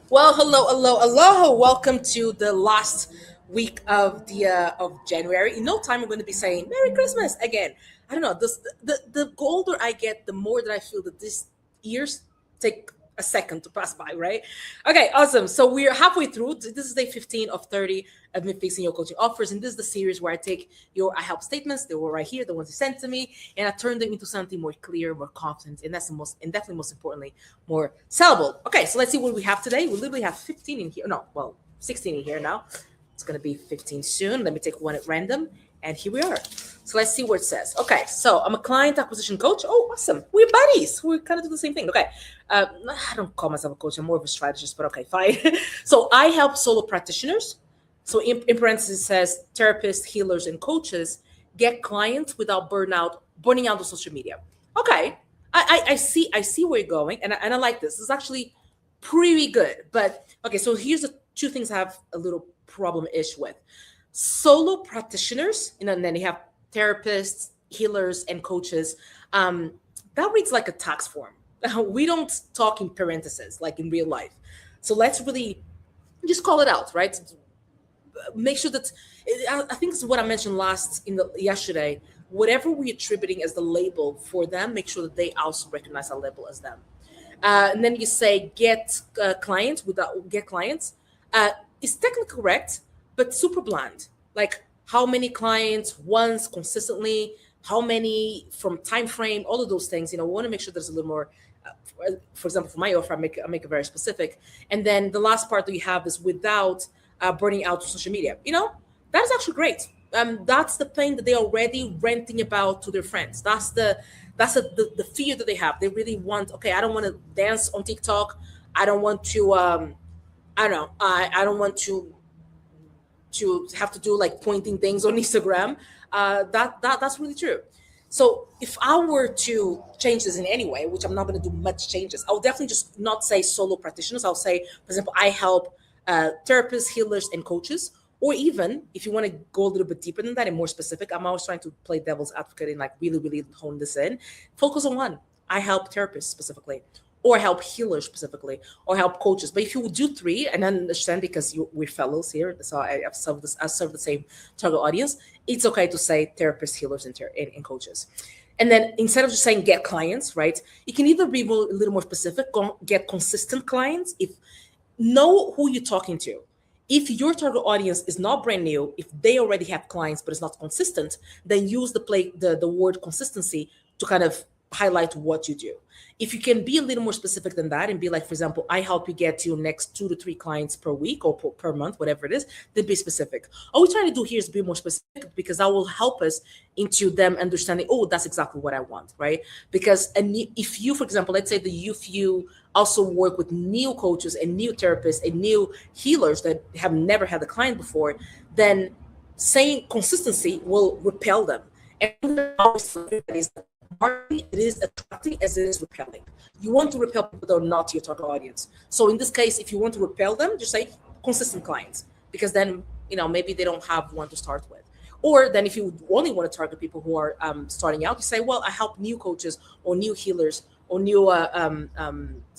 Well, hello, hello, hello. Welcome to the last week of January. In no time, I'm going to be saying Merry Christmas again. I don't know. The older I get, the more that I feel that these years take a second to pass by. Right? Okay, awesome. So we're halfway through. This is day 15 of 30 of me fixing your coaching offers, and this is the series where I take your I help statements. They were right here, the ones you sent to me, and I turn them into something more clear, more confident, and that's the most, and definitely most importantly, more sellable. Okay, so let's see what we have today. We literally have 15 in here. No, well, 16 in here now. It's going to be 15 soon. Let me take one at random. And here we are. So let's see what it says. Okay, so I'm a client acquisition coach. Oh, awesome. We're buddies. We kind of do the same thing. Okay. I don't call myself a coach. I'm more of a strategist, but okay, fine. So I help solo practitioners. So in parentheses, it says therapists, healers, and coaches get clients without burning out on social media. Okay, I see where you're going, and I like this. This is actually pretty good. But okay, so here's the two things I have a little problem ish with. Solo practitioners, and then you have therapists, healers, and coaches. That reads like a tax form. We don't talk in parentheses like in real life. So let's really just call it out, right? Make sure that I think this is what I mentioned last in the yesterday. Whatever we're attributing as the label for them, make sure that they also recognize that label as them. And then you say get clients without get clients. It's technically correct, but super bland. Like how many clients once consistently, how many from time frame, all of those things. We want to make sure there's a little more. For example, for my offer, I make it very specific. And then the last part that you have is without burning out social media. That is actually great. That's the thing that they're already renting about to their friends. That's the fear that they have. They really want. Okay, I don't want to dance on TikTok. I don't want to. I don't know. I don't want to have to do like pointing things on Instagram. That's really true. So if I were to change this in any way, which I'm not going to do much changes, I'll definitely just not say solo practitioners. I'll say, for example, I help therapists, healers, and coaches. Or even if you want to go a little bit deeper than that and more specific, I'm always trying to play devil's advocate and like really, really hone this in. Focus on one. I help therapists specifically, or help healers specifically, or help coaches. But if you would do three, and I understand because we're fellows here, so I serve the same target audience. It's okay to say therapists, healers, and coaches. And then instead of just saying get clients, right? You can either be a little more specific, get consistent clients. If know who you're talking to. If your target audience is not brand new, if they already have clients but it's not consistent, then use the word consistency to kind of highlight what you do. If you can be a little more specific than that and be like, for example, I help you get to your next 2 to 3 clients per week or per month, whatever it is, then be specific. All we're trying to do here is be more specific because that will help us into them understanding, oh, that's exactly what I want, right? Because if you, for example, let's say if you also work with new coaches and new therapists and new healers that have never had a client before, then saying consistency will repel them. And marketing, it is attracting as it is repelling. You want to repel people that are not your target audience. So in this case, if you want to repel them, just say consistent clients, because then maybe they don't have one to start with. Or then if you only want to target people who are starting out, you say, well, I help new coaches or new healers or new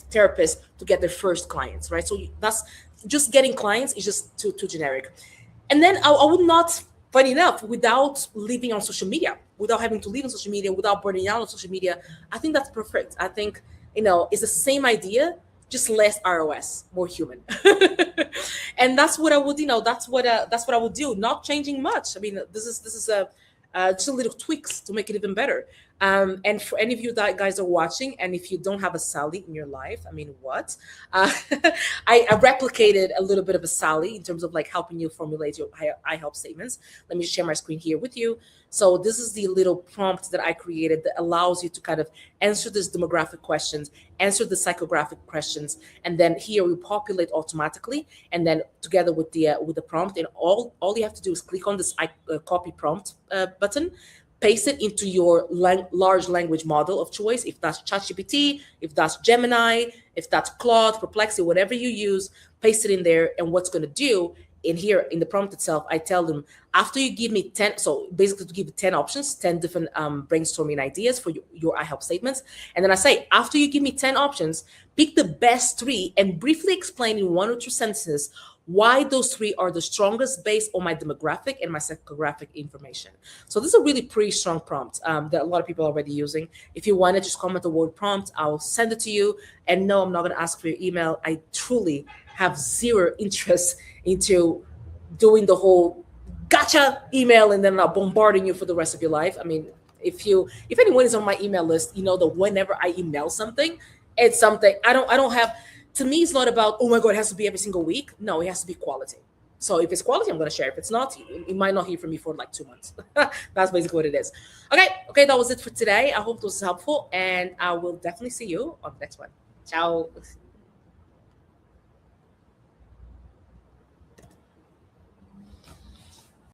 therapists to get their first clients, right? So that's just getting clients is just too generic. And then I would not, funny enough, without living on social media, without having to live on social media, without burning out on social media, I think that's perfect. I think, it's the same idea, just less ROS, more human. And that's what I would, that's what I would do, not changing much. I mean, this is just a little tweaks to make it even better. And for any of you that guys are watching, and if you don't have a Sally in your life, I mean, what? Uh, I replicated a little bit of a Sally in terms of like helping you formulate your I help statements. Let me share my screen here with you. So this is the little prompt that I created that allows you to kind of answer these demographic questions, answer the psychographic questions, and then here we populate automatically. And then together with the prompt, and all you have to do is click on this copy prompt button, paste it into your large language model of choice. If that's ChatGPT, if that's Gemini, if that's Claude, Perplexity, whatever you use, paste it in there. And what's going to do in here in the prompt itself, I tell them after you give me 10, so basically to give you 10 options, 10 different brainstorming ideas for your I help statements. And then I say, after you give me 10 options, pick the best three and briefly explain in 1 or 2 sentences why those three are the strongest based on my demographic and my psychographic information. So this is a really pretty strong prompt that a lot of people are already using. If you want to just comment the word prompt, I'll send it to you. And no, I'm not going to ask for your email. I truly have zero interest into doing the whole gotcha email and then bombarding you for the rest of your life. I mean, if anyone is on my email list, you know that whenever I email something, it's something I don't have. To me, it's not about, oh my god, it has to be every single week. No, it has to be quality. So if it's quality, I'm going to share. If it's not, you might not hear from me for like 2 months. That's basically what it is. Okay, that was it for today. I hope this was helpful, and I will definitely see you on the next one. Ciao.